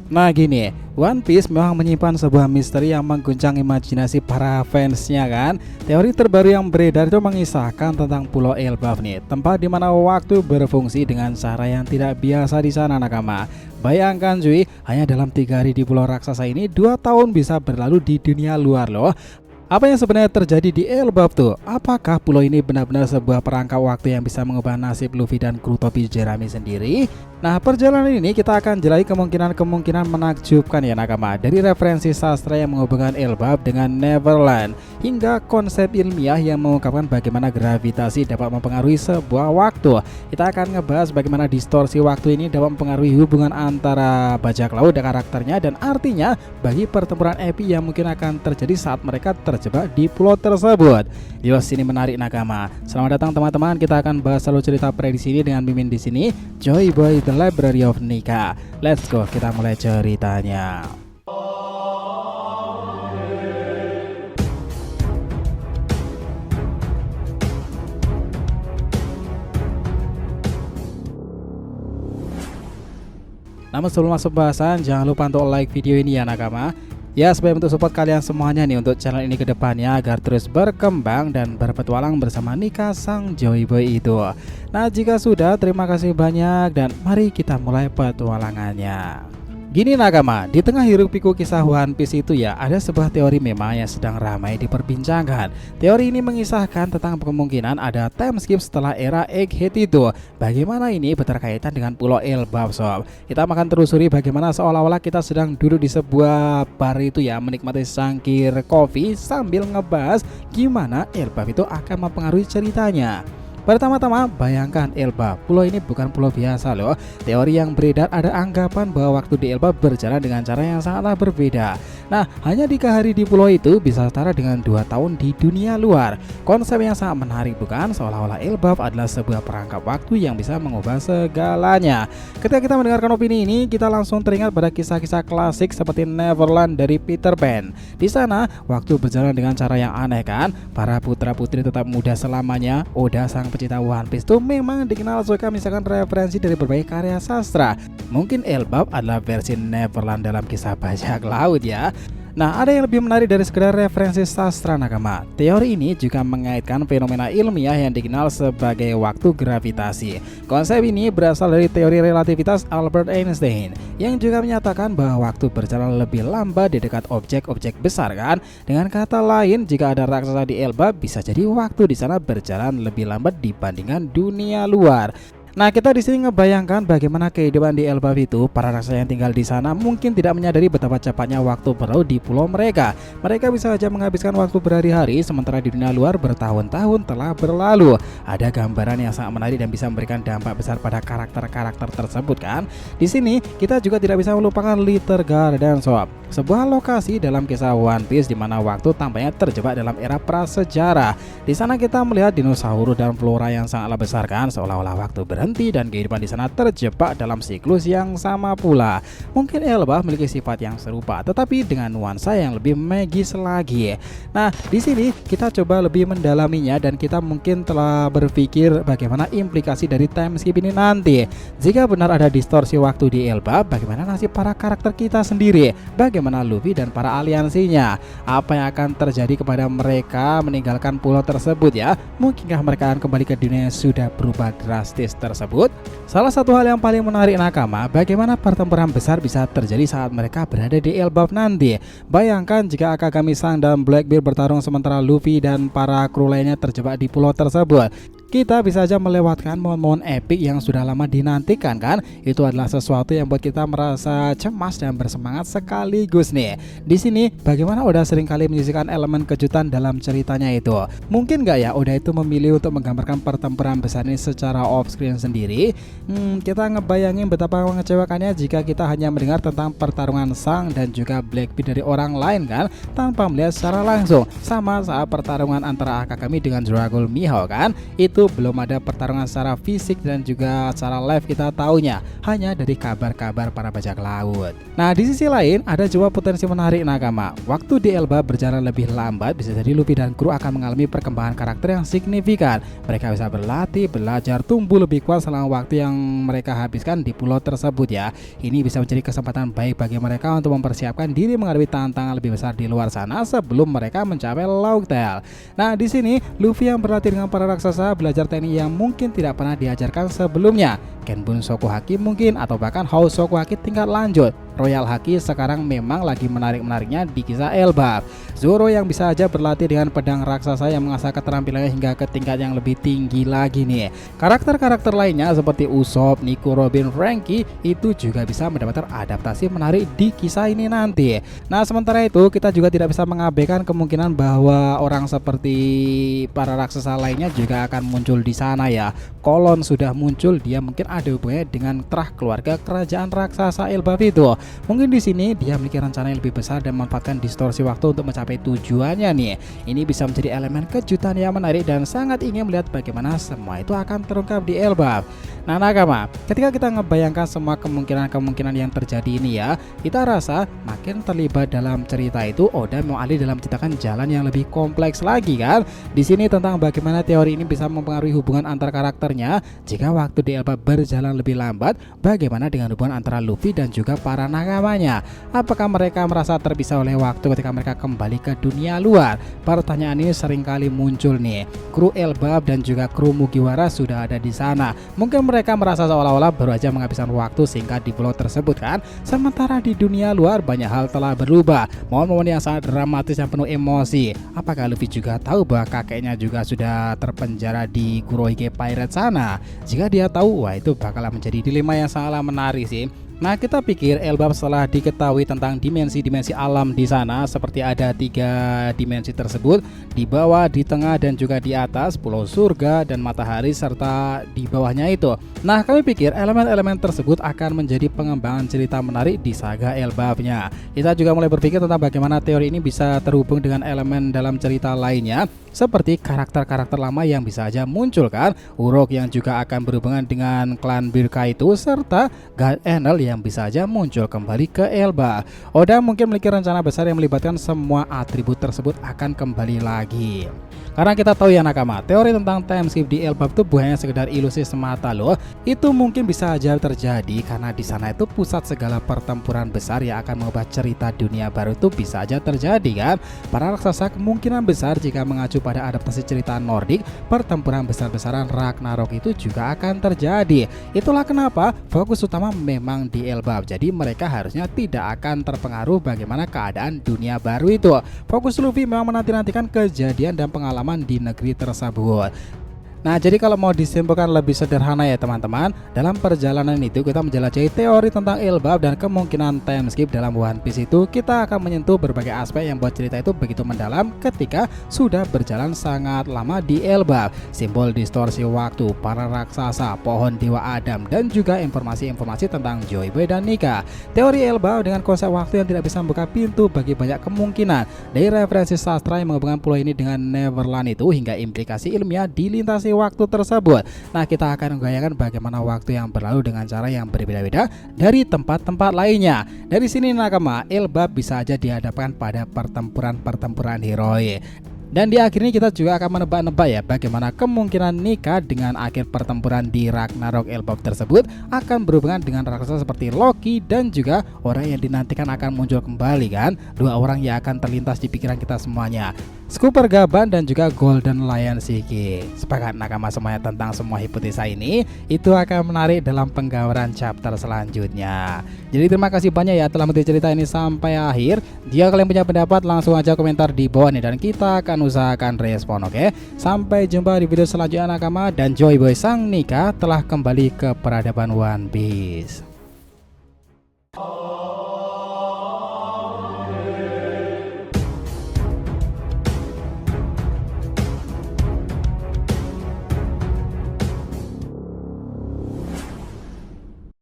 Nah gini, One Piece memang menyimpan sebuah misteri yang mengguncang imajinasi para fansnya kan. Teori terbaru yang beredar itu mengisahkan tentang Pulau Elbaf nih, tempat di mana waktu berfungsi dengan cara yang tidak biasa di sana nakama. Bayangkan cuy, hanya dalam 3 hari di pulau raksasa ini 2 tahun bisa berlalu di dunia luar loh. Apa yang sebenarnya terjadi di Elbaf tuh? Apakah pulau ini benar-benar sebuah perangkap waktu yang bisa mengubah nasib Luffy dan kru topi jerami sendiri? Nah, perjalanan ini kita akan jelai kemungkinan-kemungkinan menakjubkan ya nakama, dari referensi sastra yang menghubungkan Elbaf dengan Neverland hingga konsep ilmiah yang mengungkapkan bagaimana gravitasi dapat mempengaruhi sebuah waktu. Kita akan ngebahas bagaimana distorsi waktu ini dapat mempengaruhi hubungan antara bajak laut dan karakternya, dan artinya bagi pertempuran epic yang mungkin akan terjadi saat mereka terjebak di pulau tersebut. Yos, ini menarik nakama. Selamat datang teman-teman, kita akan bahas alur cerita prediksi ini dengan Mimin di sini, Joy Boy The Library of Nika. Let's go, kita mulai ceritanya. Namun sebelum masuk bahasan, jangan lupa untuk like video ini ya nakama. Ya, sebagai bentuk support kalian semuanya nih untuk channel ini ke depannya agar terus berkembang dan berpetualang bersama Nika sang Joy Boy itu. Nah, jika sudah, terima kasih banyak dan mari kita mulai petualangannya. Gini nakama, di tengah hiruk pikuk kisah One Piece itu ya, ada sebuah teori memang yang sedang ramai diperbincangkan. Teori ini mengisahkan tentang kemungkinan ada time skip setelah era Egghead itu. Bagaimana ini berkaitan dengan Pulau Elbaf sob? Kita akan telusuri bagaimana seolah-olah kita sedang duduk di sebuah bar itu ya, menikmati sangkir kopi sambil ngebahas gimana Elbaf itu akan mempengaruhi ceritanya. Pertama-tama, bayangkan Elbaf, pulau ini bukan pulau biasa loh. Teori yang beredar ada anggapan bahwa waktu di Elbaf berjalan dengan cara yang sangatlah berbeda. Nah, hanya 3 hari di pulau itu bisa setara dengan 2 tahun di dunia luar. Konsep yang sangat menarik bukan? Seolah-olah Elbaf adalah sebuah perangkap waktu yang bisa mengubah segalanya. Ketika kita mendengarkan opini ini, kita langsung teringat pada kisah-kisah klasik seperti Neverland dari Peter Pan. Di sana, waktu berjalan dengan cara yang aneh kan? Para putra-putri tetap muda selamanya. Oda sang pencipta One Piece itu memang dikenal suka misalkan referensi dari berbagai karya sastra. Mungkin Elbaf adalah versi Neverland dalam kisah bajak laut ya. Nah, ada yang lebih menarik dari sekedar referensi sastra nakama. Teori ini juga mengaitkan fenomena ilmiah yang dikenal sebagai waktu gravitasi. Konsep ini berasal dari teori relativitas Albert Einstein yang juga menyatakan bahwa waktu berjalan lebih lambat di dekat objek-objek besar kan. Dengan kata lain, jika ada raksasa di Elbaf, bisa jadi waktu di sana berjalan lebih lambat dibandingkan dunia luar. Nah, kita di sini ngebayangkan bagaimana kehidupan di Elbaf itu. Para raksasa yang tinggal di sana mungkin tidak menyadari betapa cepatnya waktu berlalu di pulau mereka. Mereka bisa saja menghabiskan waktu berhari-hari, sementara di dunia luar bertahun-tahun telah berlalu. Ada gambaran yang sangat menarik dan bisa memberikan dampak besar pada karakter-karakter tersebut kan. Di sini kita juga tidak bisa melupakan Little Garden Sob, sebuah lokasi dalam kisah One Piece di mana waktu tampaknya terjebak dalam era prasejarah. Di sana kita melihat dinosaurus dan flora yang sangatlah besar kan, seolah-olah waktu berhenti dan kehidupan di sana terjebak dalam siklus yang sama pula. Mungkin Elbaf memiliki sifat yang serupa, tetapi dengan nuansa yang lebih magis lagi. Nah, di sini kita coba lebih mendalaminya dan kita mungkin telah berpikir bagaimana implikasi dari time skip ini nanti. Jika benar ada distorsi waktu di Elbaf, bagaimana nasib para karakter kita sendiri? Bagaimana Luffy dan para aliansinya? Apa yang akan terjadi kepada mereka meninggalkan pulau tersebut ya? Mungkinkah mereka akan kembali ke dunia yang sudah berubah drastis tersebut? Salah satu hal yang paling menarik nakama, bagaimana pertempuran besar bisa terjadi saat mereka berada di Elbaf nanti. Bayangkan jika Akagami-san dan Blackbeard bertarung sementara Luffy dan para kru lainnya terjebak di pulau tersebut. Kita bisa saja melewatkan momen-momen epic yang sudah lama dinantikan kan. Itu adalah sesuatu yang buat kita merasa cemas dan bersemangat sekaligus nih. Di sini bagaimana Oda seringkali menyisipkan elemen kejutan dalam ceritanya itu. Mungkin gak ya Oda itu memilih untuk menggambarkan pertempuran besar ini secara off screen sendiri? Kita ngebayangin betapa mengecewakannya jika kita hanya mendengar tentang pertarungan Sang dan juga Blackbeard dari orang lain kan, tanpa melihat secara langsung. Sama saat pertarungan antara Akagami dengan Dragon Mihawk kan, itu itu belum ada pertarungan secara fisik dan juga secara live kita taunya hanya dari kabar-kabar para bajak laut. Nah di sisi lain ada juga potensi menarik nakama. Waktu di Elbaf berjalan lebih lambat, bisa jadi Luffy dan kru akan mengalami perkembangan karakter yang signifikan. Mereka bisa berlatih, belajar, tumbuh lebih kuat selama waktu yang mereka habiskan di pulau tersebut ya. Ini bisa menjadi kesempatan baik bagi mereka untuk mempersiapkan diri menghadapi tantangan lebih besar di luar sana sebelum mereka mencapai Laughtale. Nah di sini Luffy yang berlatih dengan para raksasa belajar teknik yang mungkin tidak pernah diajarkan sebelumnya. Kenbun Soku Haki mungkin, atau bahkan House Soku Haki tingkat lanjut. Royal Haki sekarang memang lagi menarik-menariknya di kisah Elbaf. Zoro yang bisa aja berlatih dengan pedang raksasa yang mengasah keterampilannya hingga ke tingkat yang lebih tinggi lagi nih. Karakter-karakter lainnya seperti Usopp, Nico, Robin, Franky itu juga bisa mendapatkan adaptasi menarik di kisah ini nanti. Nah sementara itu kita juga tidak bisa mengabaikan kemungkinan bahwa orang seperti para raksasa lainnya juga akan muncul di sana ya. Kolon sudah muncul, dia mungkin ada hubungannya dengan terah keluarga kerajaan raksasa Elbaf itu. Mungkin di sini dia memiliki rencana yang lebih besar dan memanfaatkan distorsi waktu untuk mencapai tujuannya nih. Ini bisa menjadi elemen kejutan yang menarik dan sangat ingin melihat bagaimana semua itu akan terungkap di Elbaf. Nah nakama, ketika kita ngebayangkan semua kemungkinan-kemungkinan yang terjadi ini ya, kita rasa makin terlibat dalam cerita itu Oda mau alih dalam menciptakan jalan yang lebih kompleks lagi kan. Di sini tentang bagaimana teori ini bisa mempengaruhi hubungan antar karakternya jika waktu di Elbaf berjalan lebih lambat. Bagaimana dengan hubungan antara Luffy dan juga para nakamanya? Apakah mereka merasa terpisah oleh waktu ketika mereka kembali ke dunia luar? Pertanyaan ini seringkali muncul nih. Kru Elbaf dan juga kru Mugiwara sudah ada di sana. Mungkin mereka merasa seolah-olah baru aja menghabiskan waktu singkat di pulau tersebut kan. Sementara di dunia luar banyak hal telah berubah. Momen-momen yang sangat dramatis yang penuh emosi. Apakah Luffy juga tahu bahwa kakeknya juga sudah terpenjara di Kurohige Pirate sana? Jika dia tahu, wah itu bakalan menjadi dilema yang sangat menarik sih. Nah kita pikir Elbaf setelah diketahui tentang dimensi-dimensi alam di sana, seperti ada 3 dimensi tersebut, di bawah, di tengah dan juga di atas, pulau surga dan matahari serta di bawahnya itu. Nah kami pikir elemen-elemen tersebut akan menjadi pengembangan cerita menarik di saga Elbafnya. Kita juga mulai berpikir tentang bagaimana teori ini bisa terhubung dengan elemen dalam cerita lainnya, seperti karakter-karakter lama yang bisa aja muncul kan, Uruk yang juga akan berhubungan dengan klan Birka itu, serta God Enel yang bisa aja muncul kembali ke Elbaf. Oda mungkin memiliki rencana besar yang melibatkan semua atribut tersebut akan kembali lagi. Karena kita tahu ya nakama, teori tentang time skip di Elbaf itu bukannya sekedar ilusi semata loh. Itu mungkin bisa aja terjadi karena di sana itu pusat segala pertempuran besar yang akan mengubah cerita dunia baru itu bisa aja terjadi kan. Para raksasa kemungkinan besar jika mengacu pada adaptasi cerita Nordik, pertempuran besar-besaran Ragnarok itu juga akan terjadi. Itulah kenapa fokus utama memang di Elbaf. Jadi mereka harusnya tidak akan terpengaruh bagaimana keadaan dunia baru itu. Fokus Luffy memang menanti-nantikan kejadian dan pengalaman di negeri tersebut. Nah jadi kalau mau disimpulkan lebih sederhana ya teman-teman, dalam perjalanan itu kita menjelajahi teori tentang Elbaf dan kemungkinan time skip dalam One Piece itu. Kita akan menyentuh berbagai aspek yang buat cerita itu begitu mendalam ketika sudah berjalan sangat lama di Elbaf. Simbol distorsi waktu, para raksasa, pohon dewa Adam, dan juga informasi-informasi tentang Joy Boy dan Nika. Teori Elbaf dengan konsep waktu yang tidak bisa membuka pintu bagi banyak kemungkinan, dari referensi sastra yang menghubungkan pulau ini dengan Neverland itu hingga implikasi ilmiah di lintasi waktu tersebut. Nah kita akan membayangkan bagaimana waktu yang berlalu dengan cara yang berbeda-beda dari tempat-tempat lainnya. Dari sini nakama, Elbaf bisa aja dihadapkan pada pertempuran-pertempuran heroik. Dan di akhirnya kita juga akan menebak-nebak ya bagaimana kemungkinan Nika dengan akhir pertempuran di Ragnarok Elbaf tersebut akan berhubungan dengan raksasa seperti Loki dan juga orang yang dinantikan akan muncul kembali kan. 2 orang yang akan terlintas di pikiran kita semuanya, Scooper Gaban dan juga Golden Lion Shiki. Sepakat nakama semuanya tentang semua hipotesa ini? Itu akan menarik dalam penggambaran chapter selanjutnya. Jadi terima kasih banyak ya telah menonton cerita ini sampai akhir. Jika kalian punya pendapat langsung aja komentar di bawah nih dan kita akan usahakan respon, oke? Sampai jumpa di video selanjutnya nakama, dan Joy Boy sang Nika telah kembali ke peradaban One Piece.